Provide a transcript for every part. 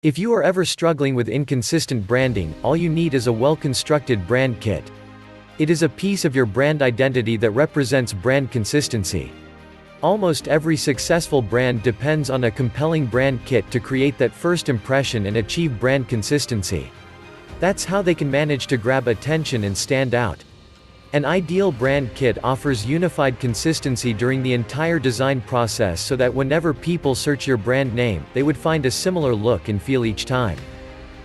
If you are ever struggling with inconsistent branding, all you need is a well-constructed brand kit. It is a piece of your brand identity that represents brand consistency. Almost every successful brand depends on a compelling brand kit to create that first impression and achieve brand consistency. That's how they can manage to grab attention and stand out. An ideal brand kit offers unified consistency during the entire design process so that whenever people search your brand name, they would find a similar look and feel each time.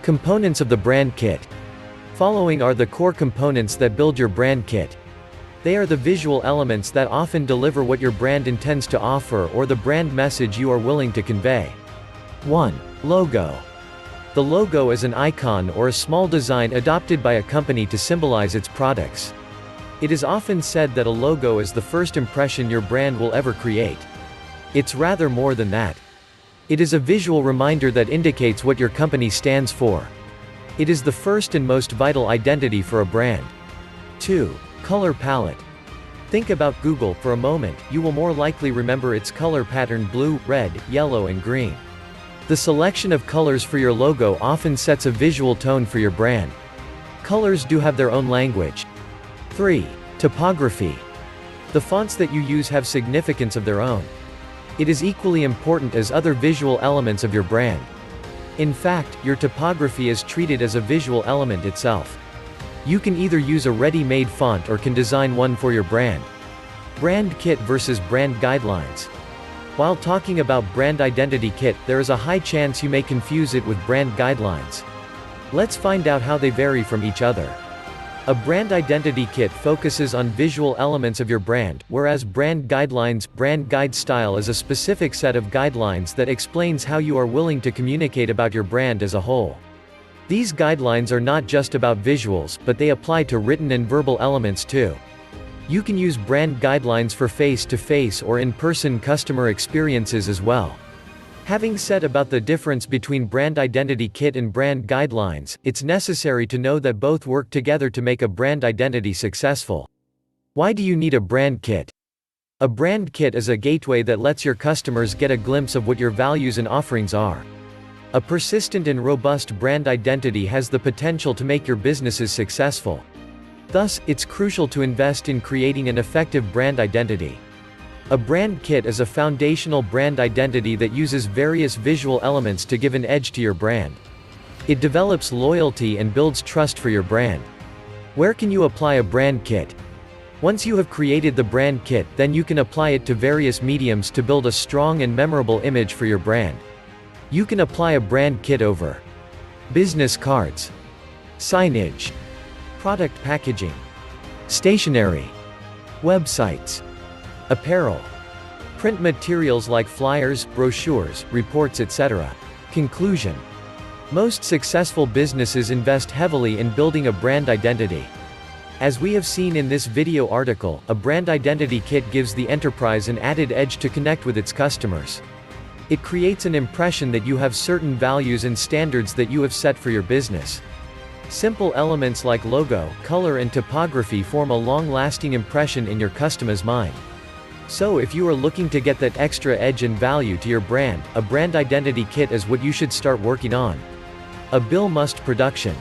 Components of the brand kit. Following are the core components that build your brand kit. They are the visual elements that often deliver what your brand intends to offer or the brand message you are willing to convey. 1. Logo. The logo is an icon or a small design adopted by a company to symbolize its products. It is often said that a logo is the first impression your brand will ever create. It's rather more than that. It is a visual reminder that indicates what your company stands for. It is the first and most vital identity for a brand. 2. Color palette. Think about Google for a moment, you will more likely remember its color pattern: blue, red, yellow and green. The selection of colors for your logo often sets a visual tone for your brand. Colors do have their own language. 3. Typography. The fonts that you use have significance of their own. It is equally important as other visual elements of your brand. In fact, your typography is treated as a visual element itself. You can either use a ready-made font or can design one for your brand. Brand kit versus brand guidelines. While talking about brand identity kit, there is a high chance you may confuse it with brand guidelines. Let's find out how they vary from each other. A brand identity kit focuses on visual elements of your brand, whereas brand guidelines, brand guide style, is a specific set of guidelines that explains how you are willing to communicate about your brand as a whole. These guidelines are not just about visuals, but they apply to written and verbal elements too. You can use brand guidelines for face-to-face or in-person customer experiences as well. Having said about the difference between brand identity kit and brand guidelines, it's necessary to know that both work together to make a brand identity successful. Why do you need a brand kit? A brand kit is a gateway that lets your customers get a glimpse of what your values and offerings are. A persistent and robust brand identity has the potential to make your businesses successful. Thus, it's crucial to invest in creating an effective brand identity. A brand kit is a foundational brand identity that uses various visual elements to give an edge to your brand. It develops loyalty and builds trust for your brand. Where can you apply a brand kit? Once you have created the brand kit, then you can apply it to various mediums to build a strong and memorable image for your brand. You can apply a brand kit over business cards, signage, product packaging, stationery, websites, apparel, print materials like flyers, brochures, reports, etc. Conclusion. Most successful businesses invest heavily in building a brand identity. As we have seen in this video article, a brand identity kit gives the enterprise an added edge to connect with its customers. It creates an impression that you have certain values and standards that you have set for your business. Simple elements like logo, color and typography form a long-lasting impression in your customer's mind. So if you are looking to get that extra edge and value to your brand, a brand identity kit is what you should start working on. A Bill Must production.